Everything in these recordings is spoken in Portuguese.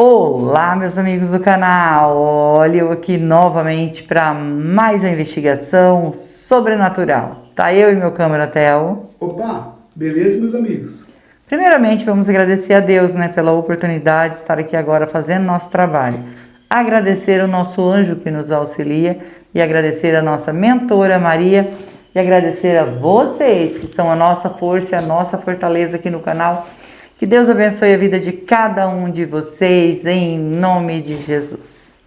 Olá, meus amigos do canal. Olha eu aqui novamente para mais uma investigação sobrenatural. Tá eu e meu câmera Theo. Opa, beleza, meus amigos? Primeiramente, vamos agradecer a Deus, pela oportunidade de estar aqui agora fazendo nosso trabalho. Agradecer ao nosso anjo que nos auxilia e agradecer a nossa mentora Maria e agradecer a vocês que são a nossa força e a nossa fortaleza aqui no canal. Que Deus abençoe a vida de cada um de vocês, em nome de Jesus.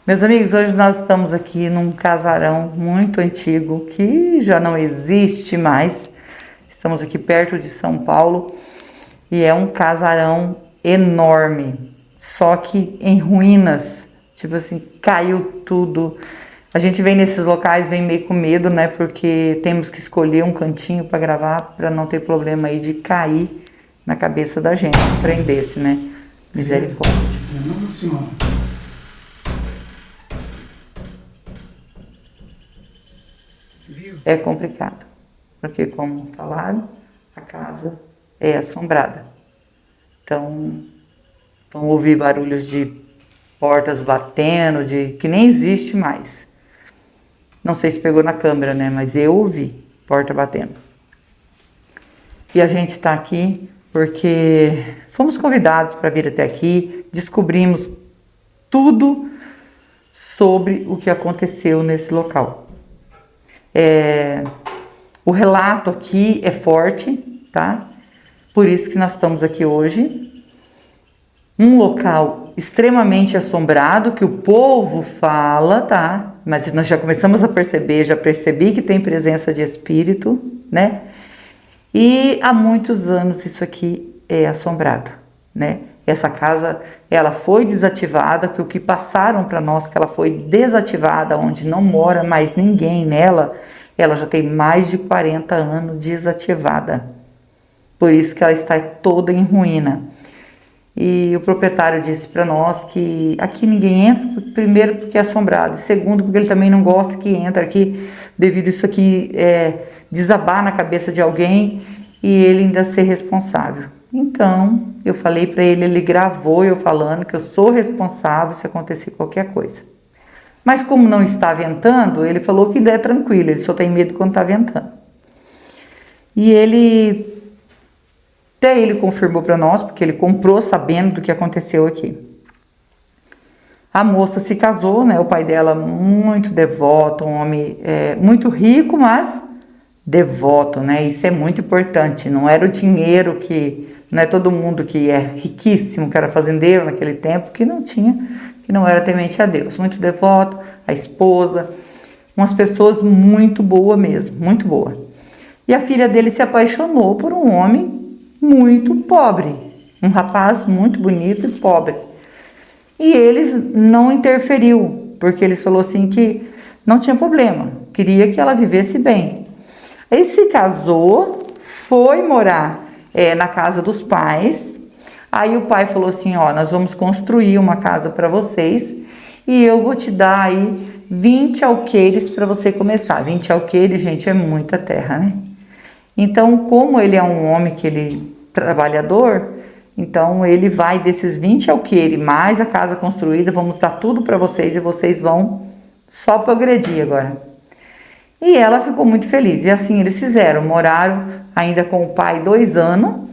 Meus amigos, hoje nós estamos aqui num casarão muito antigo, que já não existe mais. Estamos aqui perto de São Paulo e é um casarão enorme, só que em ruínas, tipo assim, caiu tudo. A gente vem nesses locais, vem meio com medo, porque temos que escolher um cantinho para gravar, para não ter problema aí de cair na cabeça da gente, prendesse, Misericórdia. Nossa Senhora. É complicado, porque como falaram, a casa é assombrada. Então, vão ouvir barulhos de portas batendo, que nem existe mais. Não sei se pegou na câmera, mas eu ouvi porta batendo. E a gente está aqui porque fomos convidados para vir até aqui, descobrimos tudo sobre o que aconteceu nesse local. O relato aqui é forte, tá? Por isso que nós estamos aqui hoje. Um local extremamente assombrado, que o povo fala, tá? Mas nós já começamos a perceber, já percebi que tem presença de espírito, E há muitos anos isso aqui é assombrado, Essa casa, ela foi desativada, que o que passaram para nós, que ela foi desativada, onde não mora mais ninguém nela, ela já tem mais de 40 anos desativada. Por isso que ela está toda em ruína. E o proprietário disse para nós que aqui ninguém entra, primeiro porque é assombrado, e segundo porque ele também não gosta que entre aqui, devido a isso aqui desabar na cabeça de alguém e ele ainda ser responsável. Então, eu falei para ele, ele gravou eu falando que eu sou responsável se acontecer qualquer coisa. Mas como não está ventando, ele falou que ainda é tranquilo, ele só tem medo quando está ventando. E até ele confirmou para nós, porque ele comprou sabendo do que aconteceu aqui. A moça se casou, o pai dela muito devoto, um homem muito rico, mas devoto, Isso é muito importante, não era o dinheiro que, não é todo mundo que é riquíssimo, que era fazendeiro naquele tempo, que não tinha, que não era temente a Deus. Muito devoto, a esposa, umas pessoas muito boa mesmo, muito boa. E a filha dele se apaixonou por um homem muito pobre, um rapaz muito bonito e pobre. E eles não interferiu, porque eles falou assim que não tinha problema, queria que ela vivesse bem. Aí se casou, foi morar na casa dos pais. Aí o pai falou assim, nós vamos construir uma casa para vocês e eu vou te dar aí 20 alqueires para você começar. 20 alqueires, gente, é muita terra, Então, como ele é um homem trabalhador, então ele vai desses 20 alqueires, mais a casa construída, vamos dar tudo para vocês e vocês vão só progredir agora. E ela ficou muito feliz, e assim eles fizeram, moraram ainda com o pai 2 anos,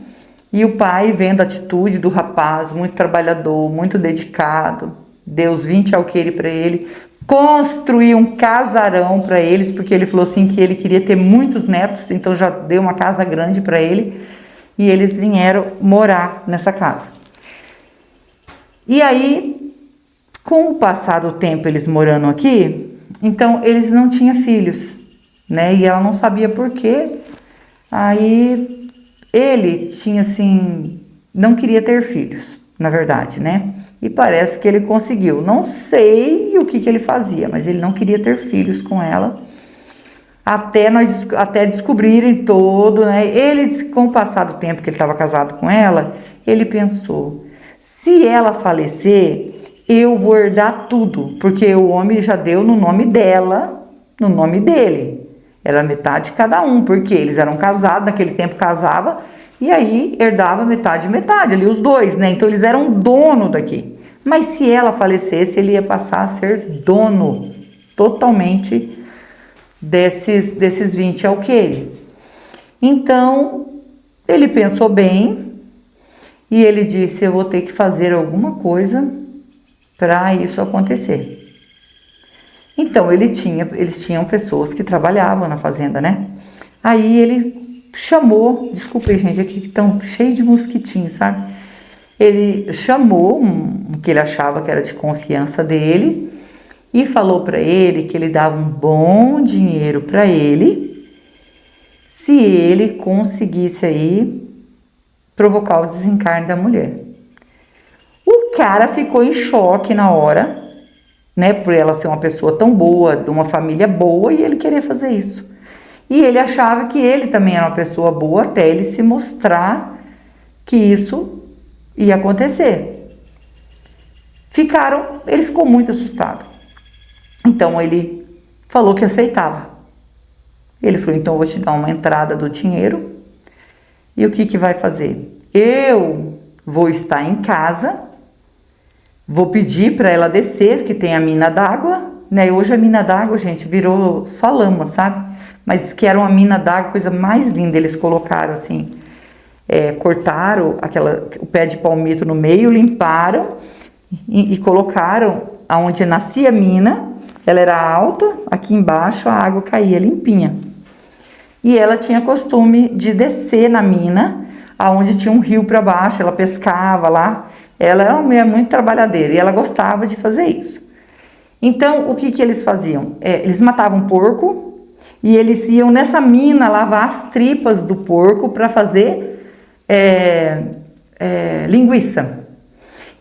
e o pai, vendo a atitude do rapaz, muito trabalhador, muito dedicado, deu os 20 alqueires para ele, construiu um casarão para eles, porque ele falou assim que ele queria ter muitos netos, então já deu uma casa grande para ele, e eles vieram morar nessa casa. E aí, com o passar do tempo, eles morando aqui, então eles não tinham filhos, e ela não sabia por quê. Aí ele tinha assim, não queria ter filhos, na verdade, E parece que ele conseguiu. Não sei o que ele fazia, mas ele não queria ter filhos com ela. Até descobrirem todo, Ele, com o passar do tempo que ele estava casado com ela, ele pensou, se ela falecer, eu vou herdar tudo, porque o homem já deu no nome dela, no nome dele. Era metade de cada um, porque eles eram casados, naquele tempo casava, E aí herdava metade, ali os dois, né? Então eles eram dono daqui. Mas se ela falecesse, ele ia passar a ser dono totalmente desses 20 alqueires. Então, ele pensou bem e ele disse: eu vou ter que fazer alguma coisa para isso acontecer. Então, eles tinham pessoas que trabalhavam na fazenda, né? Aí ele chamou, desculpem gente, aqui que estão cheio de mosquitinhos, sabe? Ele chamou um que ele achava que era de confiança dele e falou para ele que ele dava um bom dinheiro para ele se ele conseguisse aí provocar o desencarne da mulher. O cara ficou em choque na hora, né, por ela ser uma pessoa tão boa, de uma família boa, e ele querer fazer isso. E ele achava que ele também era uma pessoa boa até ele se mostrar que isso ia acontecer. Ele ficou muito assustado. Então ele falou que aceitava. Ele falou: então eu vou te dar uma entrada do dinheiro. E o que vai fazer? Eu vou estar em casa, vou pedir para ela descer, que tem a mina d'água, né? Hoje a mina d'água, gente, virou só lama, sabe? Mas que era uma mina d'água, coisa mais linda. Eles colocaram assim, cortaram o pé de palmito no meio, limparam e colocaram aonde nascia a mina. Ela era alta, aqui embaixo a água caía limpinha. E ela tinha costume de descer na mina, aonde tinha um rio para baixo, ela pescava lá. Ela era uma mulher muito trabalhadeira e ela gostava de fazer isso. Então, o que eles faziam? Eles matavam um porco e eles iam nessa mina lavar as tripas do porco para fazer linguiça.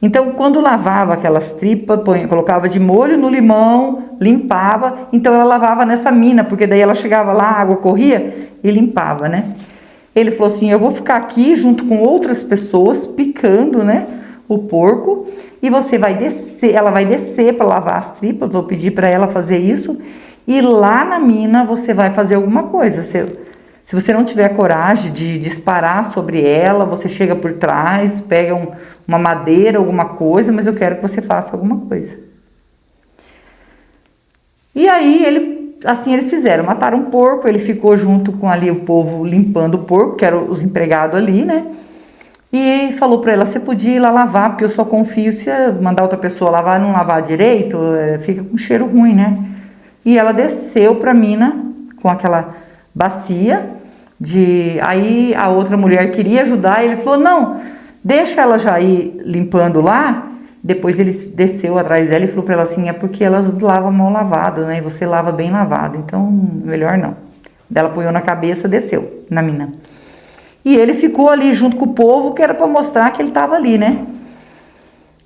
Então, quando lavava aquelas tripas, colocava de molho no limão, limpava. Então, ela lavava nessa mina, porque daí ela chegava lá, a água corria e limpava, né? Ele falou assim: eu vou ficar aqui junto com outras pessoas, picando, né, o porco, e você vai descer, ela vai descer para lavar as tripas, vou pedir para ela fazer isso, e lá na mina você vai fazer alguma coisa. Se você não tiver coragem de disparar sobre ela, você chega por trás, pega uma madeira, alguma coisa, mas eu quero que você faça alguma coisa. E aí eles fizeram, mataram um porco, ele ficou junto com ali o povo limpando o porco, que eram os empregados ali, né? E falou para ela: você podia ir lá lavar, porque eu só confio se mandar outra pessoa lavar, não lavar direito, fica com cheiro ruim, né? E ela desceu pra mina com aquela bacia, aí a outra mulher queria ajudar, e ele falou: não, deixa ela já ir limpando lá. Depois ele desceu atrás dela e falou para ela assim: é porque elas lavam mal lavado, né, e você lava bem lavado, então melhor não. Ela apoiou na cabeça, desceu na mina. E ele ficou ali junto com o povo, que era para mostrar que ele estava ali, né.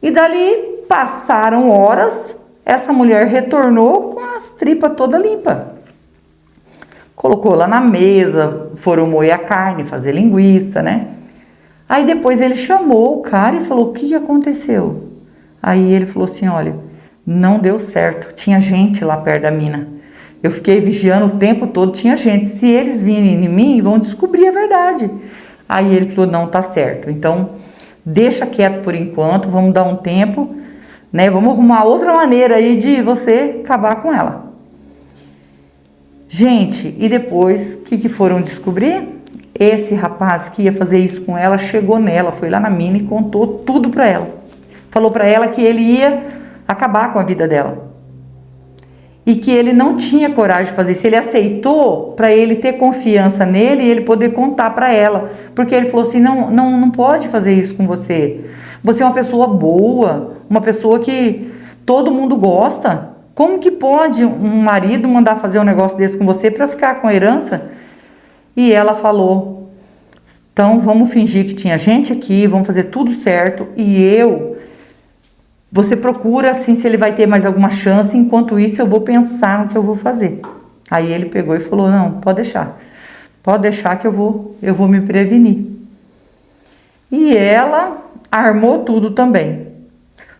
E dali passaram horas, essa mulher retornou com as tripas toda limpa. Colocou lá na mesa, foram moer a carne, fazer linguiça, né? Aí depois ele chamou o cara e falou: o que aconteceu? Aí ele falou assim: olha, não deu certo, tinha gente lá perto da mina. Eu fiquei vigiando o tempo todo, tinha gente. Se eles virem em mim, vão descobrir a verdade. Aí ele falou: não, tá certo. Então, deixa quieto por enquanto, vamos dar um tempo, né? Vamos arrumar outra maneira aí de você acabar com ela. Gente, e depois, o que foram descobrir? Esse rapaz que ia fazer isso com ela chegou nela, foi lá na mina e contou tudo pra ela. Falou pra ela que ele ia acabar com a vida dela. E que ele não tinha coragem de fazer isso. Ele aceitou para ele ter confiança nele e ele poder contar para ela. Porque ele falou assim: não pode fazer isso com você. Você é uma pessoa boa, uma pessoa que todo mundo gosta. Como que pode um marido mandar fazer um negócio desse com você para ficar com a herança? E ela falou: então vamos fingir que tinha gente aqui, vamos fazer tudo certo. E você procura assim se ele vai ter mais alguma chance, enquanto isso eu vou pensar no que eu vou fazer. Aí ele pegou e falou: não, pode deixar que eu vou me prevenir. E ela armou tudo também.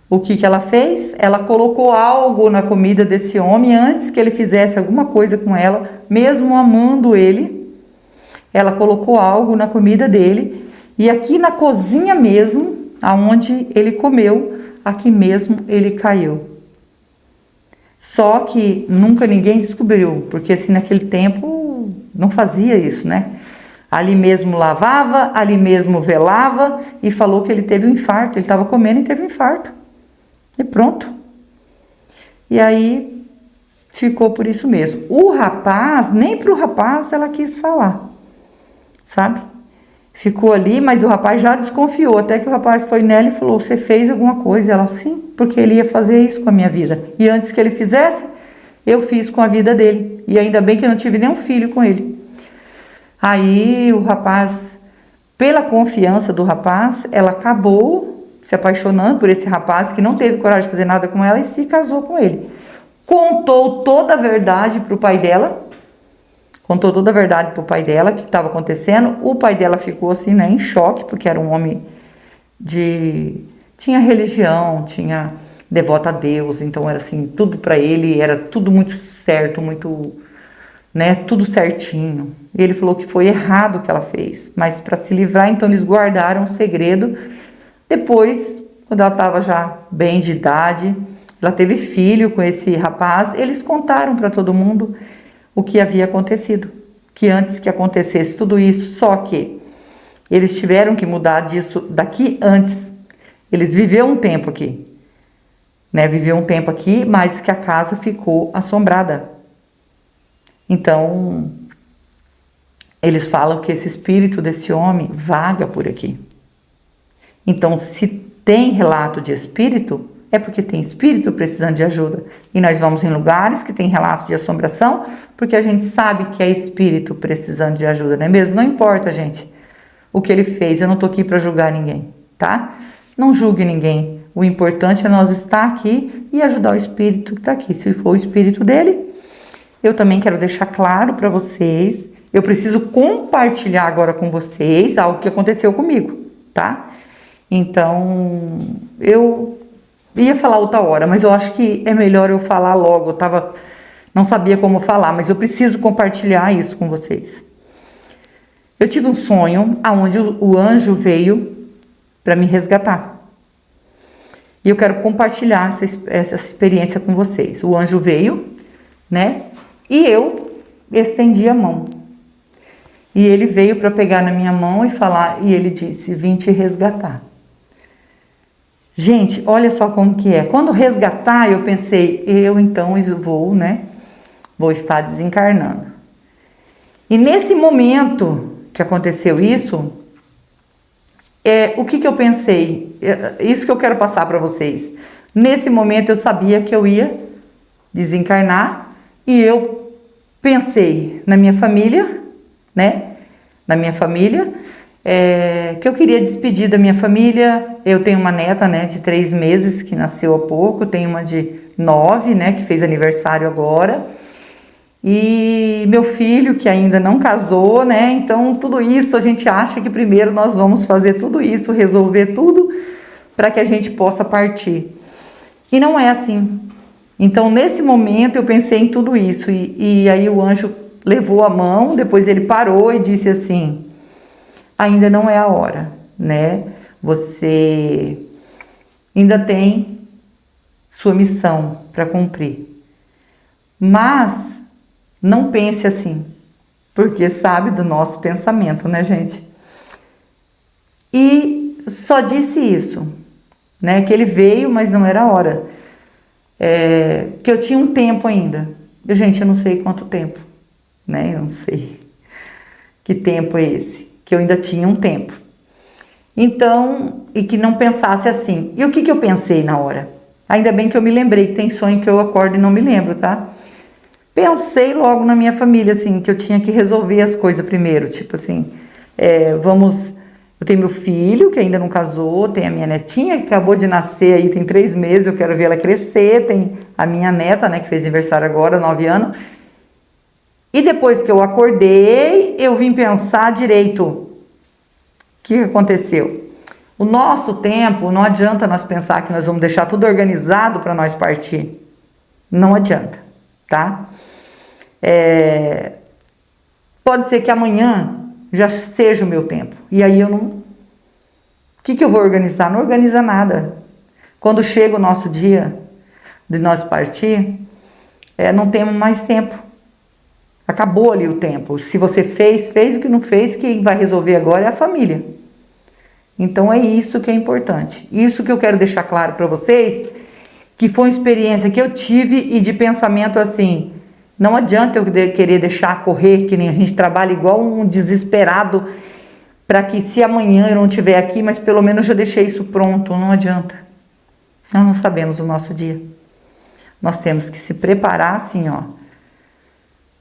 O que ela fez? Ela colocou algo na comida desse homem antes que ele fizesse alguma coisa com ela, mesmo amando ele. ela colocou algo na comida dele e aqui na cozinha mesmo, aonde ele comeu, aqui mesmo ele caiu. Só que nunca ninguém descobriu, porque assim naquele tempo não fazia isso, né? Ali mesmo lavava, ali mesmo velava e falou que ele teve um infarto. Ele estava comendo e teve um infarto. E pronto. E aí ficou por isso mesmo. O rapaz, nem pro rapaz ela quis falar, sabe? Ficou ali, mas o rapaz já desconfiou. Até que o rapaz foi nela e falou: você fez alguma coisa? E ela, sim, porque ele ia fazer isso com a minha vida. E antes que ele fizesse, eu fiz com a vida dele. E ainda bem que eu não tive nenhum filho com ele. Aí o rapaz, pela confiança do rapaz, ela acabou se apaixonando por esse rapaz que não teve coragem de fazer nada com ela e se casou com ele. Contou toda a verdade para o pai dela. Contou toda a verdade para o pai dela, o que estava acontecendo. O pai dela ficou assim, né, em choque, porque era um homem tinha religião, tinha devoto a Deus, então era assim, tudo para ele, era tudo muito certo, muito, né, tudo certinho. E ele falou que foi errado o que ela fez, mas para se livrar, então eles guardaram o segredo. Depois, quando ela estava já bem de idade, ela teve filho com esse rapaz, eles contaram para todo mundo o que havia acontecido, que antes que acontecesse tudo isso, só que eles tiveram que mudar disso daqui antes. Eles viveram um tempo aqui, né? Viveu um tempo aqui, mas que a casa ficou assombrada. Então, eles falam que esse espírito desse homem vaga por aqui. Então, se tem relato de espírito, é porque tem espírito precisando de ajuda. E nós vamos em lugares que tem relatos de assombração, porque a gente sabe que é espírito precisando de ajuda, não é mesmo? Não importa, gente, o que ele fez. Eu não tô aqui para julgar ninguém, tá? Não julgue ninguém. O importante é nós estar aqui e ajudar o espírito que está aqui. Se for o espírito dele, eu também quero deixar claro para vocês. Eu preciso compartilhar agora com vocês algo que aconteceu comigo, tá? Então, eu ia falar outra hora, mas eu acho que é melhor eu falar logo. Não sabia como falar, mas eu preciso compartilhar isso com vocês. Eu tive um sonho onde o anjo veio para me resgatar. E eu quero compartilhar essa experiência com vocês. O anjo veio, né? E eu estendi a mão. E ele veio para pegar na minha mão e falar, e ele disse: vim te resgatar. Gente, olha só como que é. Quando resgatar, eu pensei, eu então vou, né? Vou estar desencarnando. E nesse momento que aconteceu isso, o que eu pensei? Isso que eu quero passar para vocês. Nesse momento eu sabia que eu ia desencarnar e eu pensei na minha família, né? Na minha família, que eu queria despedir da minha família. Eu tenho uma neta, né, de 3 meses que nasceu há pouco, tenho uma de 9, né, que fez aniversário agora, e meu filho que ainda não casou, né? Então tudo isso a gente acha que primeiro nós vamos fazer tudo isso, resolver tudo para que a gente possa partir. E não é assim. Então nesse momento eu pensei em tudo isso e aí o anjo levou a mão, depois ele parou e disse assim: ainda não é a hora, né? Você ainda tem sua missão para cumprir. Mas não pense assim, porque sabe do nosso pensamento, né, gente? E só disse isso, né? Que ele veio, mas não era a hora. Que eu tinha um tempo ainda. Gente, eu não sei quanto tempo, né? Eu não sei que tempo é esse. Que eu ainda tinha um tempo. Então, e que não pensasse assim. E o que eu pensei na hora? Ainda bem que eu me lembrei, que tem sonho que eu acordo e não me lembro, tá? Pensei logo na minha família, assim, que eu tinha que resolver as coisas primeiro. Tipo assim, eu tenho meu filho, que ainda não casou, tem a minha netinha, que acabou de nascer aí, tem 3 meses, eu quero ver ela crescer, tem a minha neta, né, que fez aniversário agora, 9 anos. E depois que eu acordei, eu vim pensar direito. O que aconteceu? O nosso tempo, não adianta nós pensar que nós vamos deixar tudo organizado para nós partir. Não adianta, tá? Pode ser que amanhã já seja o meu tempo. E aí eu não... O que eu vou organizar? Não organiza nada. Quando chega o nosso dia de nós partir, não temos mais tempo. Acabou ali o tempo. Se você fez, o que não fez, quem vai resolver agora é a família. Então é isso que é importante. Isso que eu quero deixar claro para vocês, que foi uma experiência que eu tive e de pensamento assim, não adianta eu querer deixar correr, que nem a gente trabalha igual um desesperado, para que se amanhã eu não estiver aqui, mas pelo menos eu já deixei isso pronto, não adianta. Nós não sabemos o nosso dia. Nós temos que se preparar assim, ó,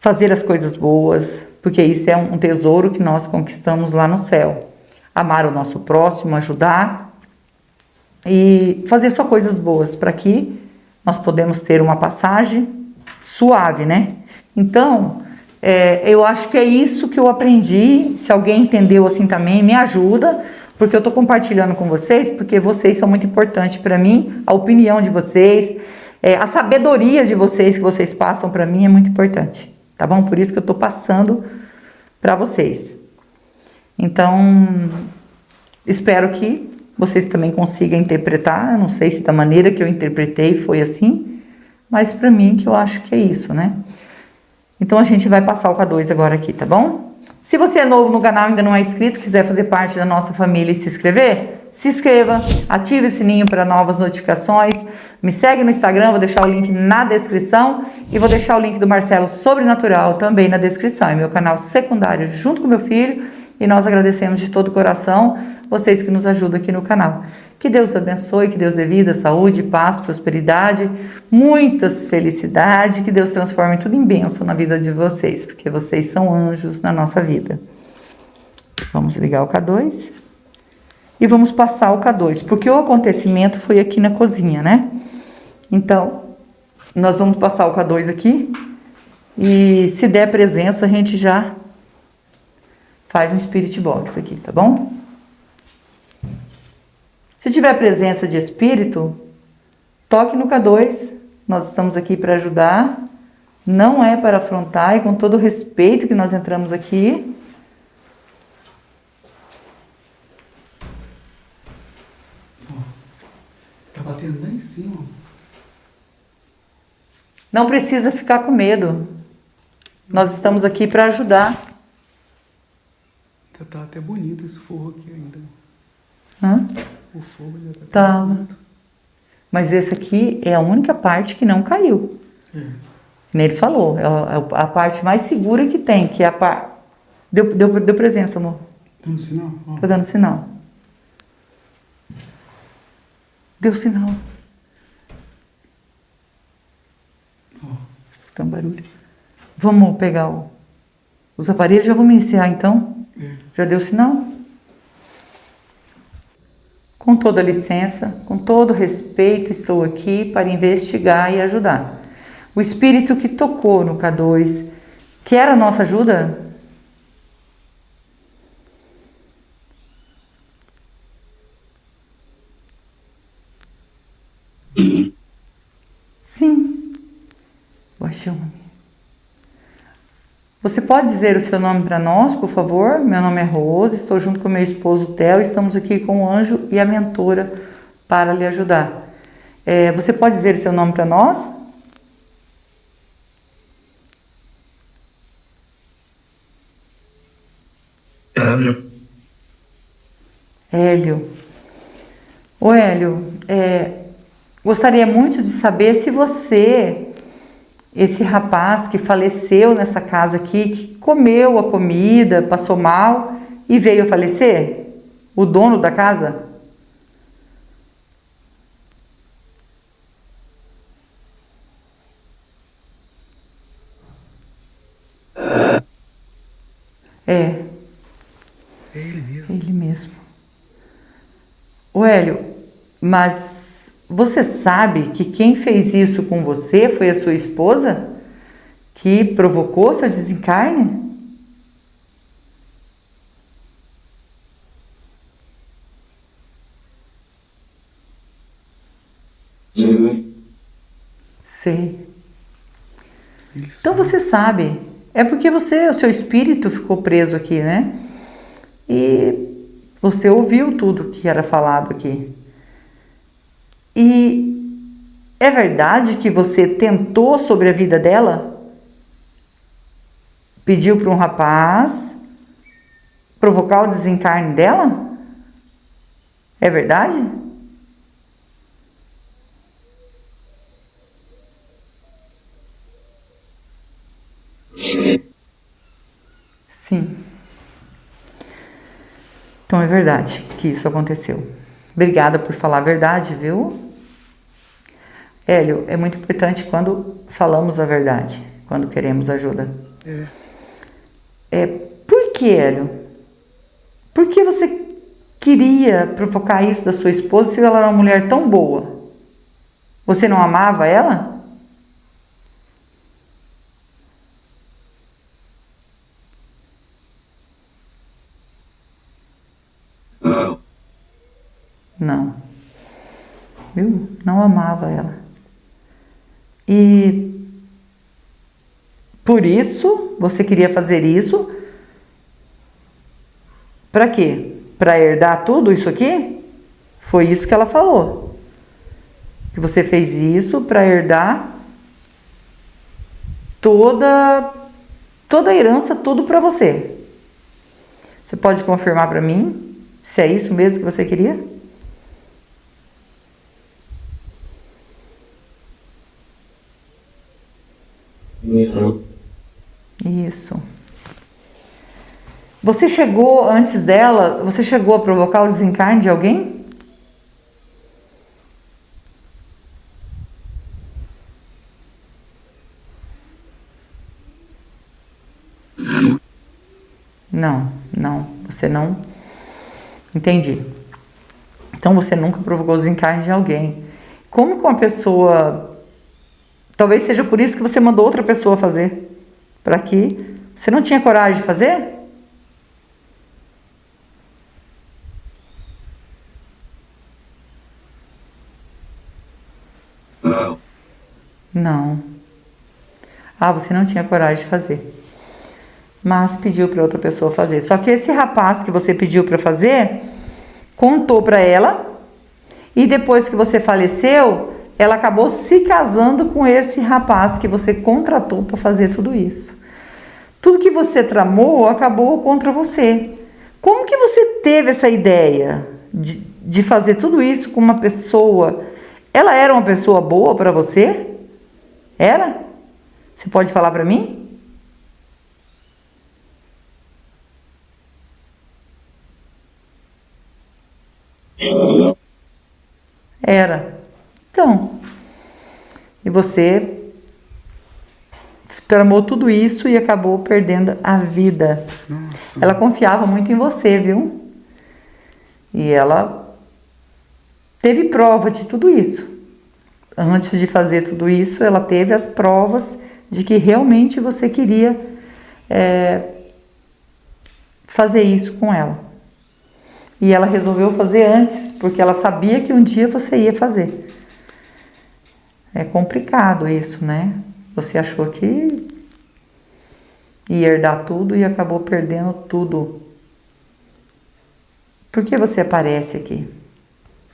fazer as coisas boas, porque isso é um tesouro que nós conquistamos lá no céu. Amar o nosso próximo, ajudar e fazer só coisas boas para que nós podemos ter uma passagem suave, né? Então, eu acho que é isso que eu aprendi. Se alguém entendeu assim também, me ajuda, porque eu estou compartilhando com vocês, porque vocês são muito importantes para mim, a opinião de vocês, a sabedoria de vocês que vocês passam para mim é muito importante, tá bom? Por isso que eu estou passando para vocês. Então, espero que vocês também consigam interpretar. Eu não sei se da maneira que eu interpretei foi assim, mas para mim que eu acho que é isso, né? Então a gente vai passar o K2 agora aqui, tá bom? Se você é novo no canal e ainda não é inscrito, quiser fazer parte da nossa família e se inscreva, ative o sininho para novas notificações, me segue no Instagram, vou deixar o link na descrição e vou deixar o link do Marcelo Sobrenatural também na descrição. É meu canal secundário junto com meu filho e nós agradecemos de todo o coração vocês que nos ajudam aqui no canal. Que Deus abençoe, que Deus dê vida, saúde, paz, prosperidade, muitas felicidades, que Deus transforme tudo em bênção na vida de vocês, porque vocês são anjos na nossa vida. Vamos ligar o K2 e vamos passar o K2, porque o acontecimento foi aqui na cozinha, né? Então, nós vamos passar o K2 aqui e se der presença, a gente já faz um Spirit Box aqui, tá bom? Se tiver presença de espírito, toque no K2, nós estamos aqui para ajudar, não é para afrontar, e com todo o respeito que nós entramos aqui. Tá batendo lá em cima. Não precisa ficar com medo, nós estamos aqui para ajudar. Tá até bonito esse forro aqui ainda. Hã? O fogo já Tá. Mas esse aqui é a única parte que não caiu. Nem ele falou, é a parte mais segura que tem, que é a parte... Deu presença, amor. Dando sinal? Ó. Tô dando sinal. Deu sinal. Ó. Tá um barulho. Vamos pegar os aparelhos, já vamos iniciar então? Já deu sinal? Com toda licença, com todo respeito, estou aqui para investigar e ajudar. O espírito que tocou no K2, quer a nossa ajuda? Sim. Baixou. Você pode dizer o seu nome para nós, por favor? Meu nome é Rose, estou junto com meu esposo Theo, estamos aqui com o anjo e a mentora para lhe ajudar. Você pode dizer o seu nome para nós? Hélio. Hélio. Ô Hélio, gostaria muito de saber se você... Esse rapaz que faleceu nessa casa aqui, que comeu a comida, passou mal e veio a falecer? O dono da casa? É. Ele mesmo. Ele mesmo. Ô Hélio, mas... Você sabe que quem fez isso com você foi a sua esposa? Que provocou seu desencarne? Sei. Então você sabe. É porque o seu espírito ficou preso aqui, né? e você ouviu tudo que era falado aqui. E é verdade que você tentou sobre a vida dela? Pediu para um rapaz provocar o desencarne dela? É verdade? Sim. Então é verdade que isso aconteceu. Obrigada por falar a verdade, viu? Hélio, é muito importante quando falamos a verdade, quando queremos ajuda. Por que, Hélio? Por que você queria provocar isso da sua esposa se ela era uma mulher tão boa? Você não amava ela? Não. Não. Viu? Não amava ela. E por isso você queria fazer isso? Para quê? Para herdar tudo isso aqui? Foi isso que ela falou. Que você fez isso para herdar toda a herança, tudo para você. Você pode confirmar para mim se é isso mesmo que você queria? Não. Isso. Você chegou antes dela, você chegou a provocar o desencarne de alguém? Não, você não. Entendi. Então você nunca provocou o desencarne de alguém. Como que uma pessoa. Talvez seja por isso que você mandou outra pessoa fazer. Para que você não tinha coragem de fazer? Não. Não. Ah, você não tinha coragem de fazer. Mas pediu para outra pessoa fazer. Só que esse rapaz que você pediu para fazer, contou para ela, e depois que você faleceu, ela acabou se casando com esse rapaz que você contratou para fazer tudo isso. Tudo que você tramou acabou contra você. Como que você teve essa ideia de fazer tudo isso com uma pessoa? Ela era uma pessoa boa para você? Era? Você pode falar para mim? Era. Então, e você tramou tudo isso e acabou perdendo a vida. Nossa. Ela confiava muito em você, viu? E ela teve prova de tudo isso. Antes de fazer tudo isso, ela teve as provas de que realmente você queria fazer isso com ela. E ela resolveu fazer antes, porque ela sabia que um dia você ia fazer. É complicado isso, né? Você achou que ia herdar tudo e acabou perdendo tudo. Por que você aparece aqui?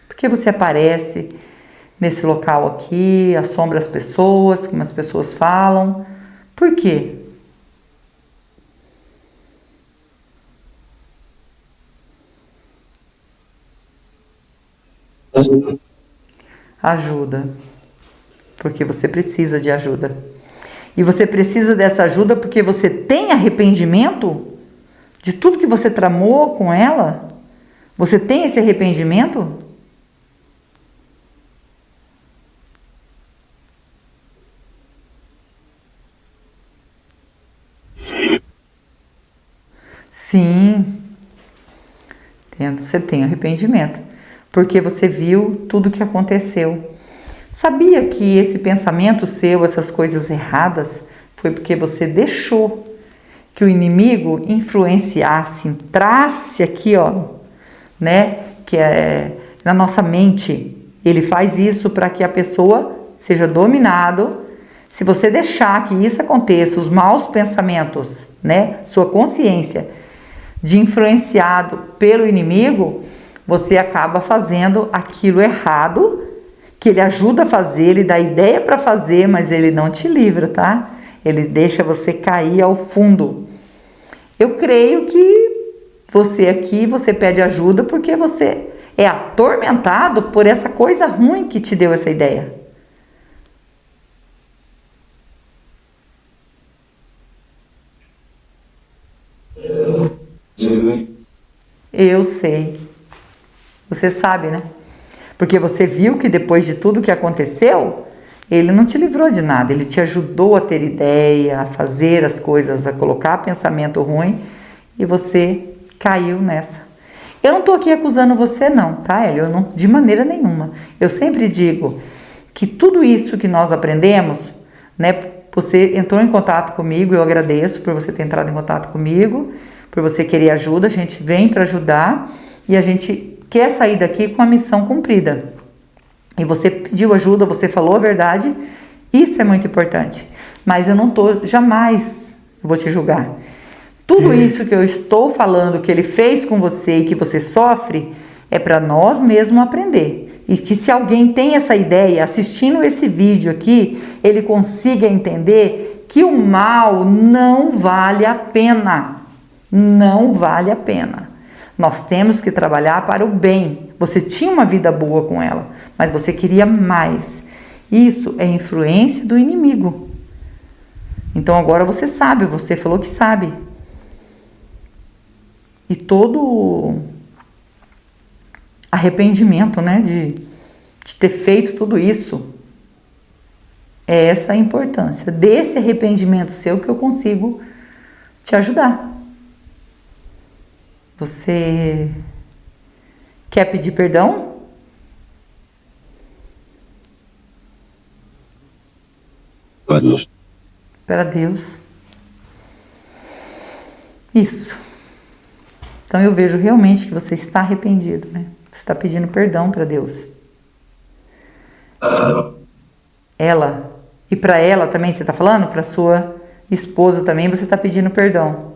Por que você aparece nesse local aqui, assombra as pessoas, como as pessoas falam? Por quê? Ajuda. Porque você precisa de ajuda. E você precisa dessa ajuda porque você tem arrependimento de tudo que você tramou com ela? Você tem esse arrependimento? Sim. Você tem arrependimento. Porque você viu tudo que aconteceu. Sabia que esse pensamento seu, essas coisas erradas, foi porque você deixou que o inimigo influenciasse, entrasse aqui, ó, né? Que é na nossa mente. Ele faz isso para que a pessoa seja dominado. Se você deixar que isso aconteça, os maus pensamentos, né? Sua consciência de influenciado pelo inimigo, você acaba fazendo aquilo errado, que ele ajuda a fazer, ele dá ideia para fazer, mas ele não te livra, tá? Ele deixa você cair ao fundo. Eu creio que você aqui, você pede ajuda porque você é atormentado por essa coisa ruim que te deu essa ideia. Eu sei. Você sabe, né? Porque você viu que depois de tudo que aconteceu, ele não te livrou de nada. Ele te ajudou a ter ideia, a fazer as coisas, a colocar pensamento ruim e você caiu nessa. Eu não estou aqui acusando você não, tá, Hélio? Eu não, de maneira nenhuma. Eu sempre digo que tudo isso que nós aprendemos, né? Você entrou em contato comigo, eu agradeço por você ter entrado em contato comigo, por você querer ajuda, a gente vem para ajudar e a gente quer sair daqui com a missão cumprida. E você pediu ajuda, você falou a verdade, isso é muito importante. Mas eu não tô, jamais vou te julgar. Tudo isso que eu estou falando, que ele fez com você e que você sofre, é para nós mesmos aprender. E que se alguém tem essa ideia, assistindo esse vídeo aqui, ele consiga entender que o mal não vale a pena. Não vale a pena. Nós temos que trabalhar para o bem. Você tinha uma vida boa com ela, mas você queria mais. Isso é influência do inimigo. Então agora você sabe, você falou que sabe. E todo arrependimento, né, de ter feito tudo isso, é essa a importância. Desse arrependimento seu que eu consigo te ajudar. Você quer pedir perdão? Para Deus. Isso. Então eu vejo realmente que você está arrependido, né? Você está pedindo perdão para Deus. Ela. E para ela também você está falando? Para sua esposa também você está pedindo perdão.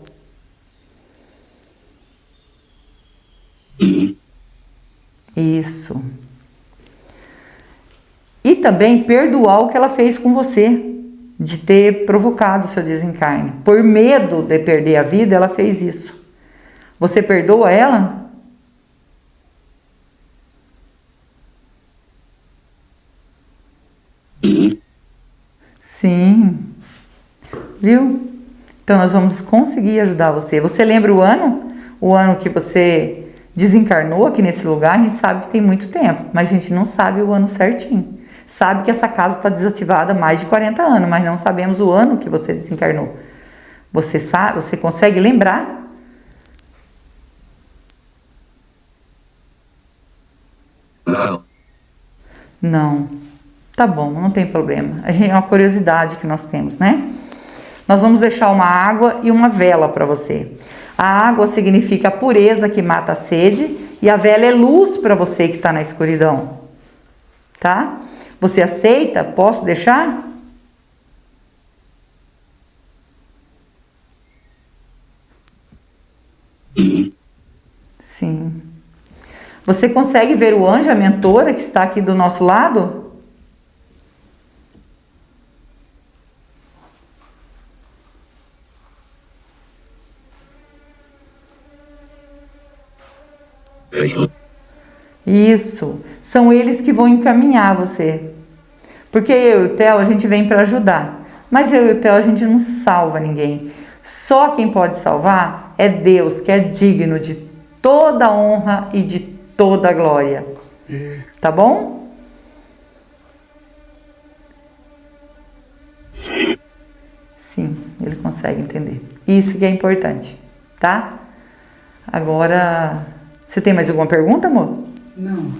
Isso. E também perdoar o que ela fez com você, de ter provocado o seu desencarne. Por medo de perder a vida, ela fez isso. Você perdoa ela? Sim. Viu? Então nós vamos conseguir ajudar você. Você lembra o ano? O ano que você desencarnou aqui nesse lugar? A gente sabe que tem muito tempo, mas a gente não sabe o ano certinho. Sabe que essa casa está desativada há mais de 40 anos, mas não sabemos o ano que você desencarnou. Você sabe? Você consegue lembrar? Não. Não. Tá bom, não tem problema. É uma curiosidade que nós temos, né? Nós vamos deixar uma água e uma vela para você. A água significa a pureza que mata a sede e a vela é luz para você que está na escuridão. Tá? Você aceita? Posso deixar? Sim. Você consegue ver o anjo, a mentora que está aqui do nosso lado? Isso, são eles que vão encaminhar você. Porque eu e o Theo, a gente vem para ajudar. Mas eu e o Theo, a gente não salva ninguém. Só quem pode salvar é Deus, que é digno de toda honra e de toda glória. Tá bom? Sim, ele consegue entender. Isso que é importante, tá? Agora, você tem mais alguma pergunta, amor? Não.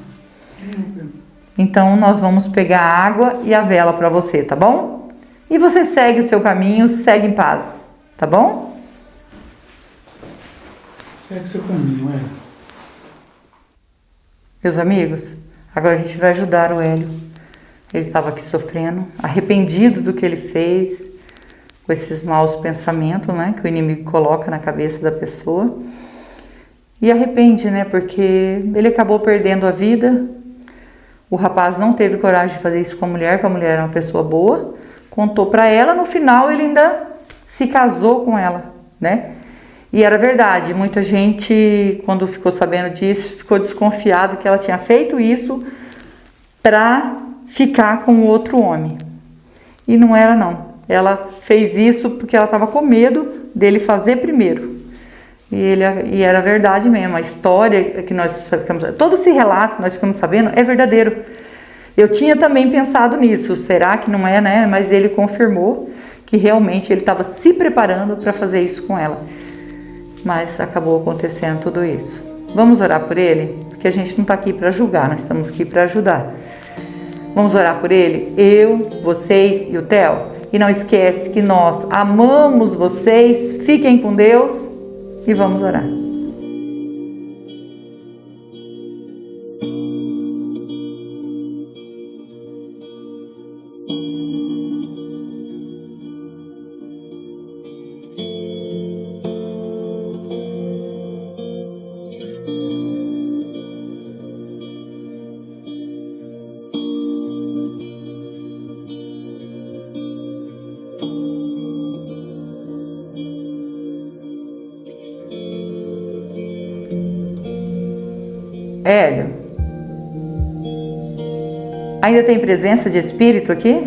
Então nós vamos pegar a água e a vela para você, tá bom? E você segue o seu caminho, segue em paz, tá bom? Segue seu caminho, é. Meus amigos, agora a gente vai ajudar o Hélio. Ele estava aqui sofrendo, arrependido do que ele fez, com esses maus pensamentos, né, que o inimigo coloca na cabeça da pessoa. E arrepende, né? Porque ele acabou perdendo a vida. O rapaz não teve coragem de fazer isso com a mulher era uma pessoa boa. Contou pra ela, no final ele ainda se casou com ela, né? E era verdade, muita gente, quando ficou sabendo disso, ficou desconfiado que ela tinha feito isso pra ficar com outro homem. E não era não. Ela fez isso porque ela estava com medo dele fazer primeiro. E era verdade mesmo. A história que nós ficamos... Todo esse relato que nós ficamos sabendo é verdadeiro. Eu tinha também pensado nisso. Será que não é, né? Mas ele confirmou que realmente ele estava se preparando para fazer isso com ela. Mas acabou acontecendo tudo isso. Vamos orar por ele? Porque a gente não está aqui para julgar, nós estamos aqui para ajudar. Vamos orar por ele? Eu, vocês e o Theo. E não esquece que nós amamos vocês. Fiquem com Deus e vamos orar. Hélio, ainda tem presença de espírito aqui?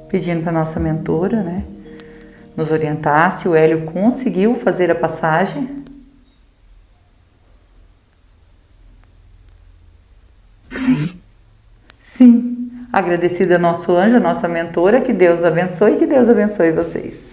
Pedindo para nossa mentora, né, nos orientar se o Hélio conseguiu fazer a passagem. Sim. Sim. Agradecida ao nosso anjo, a nossa mentora, que Deus abençoe e que Deus abençoe vocês.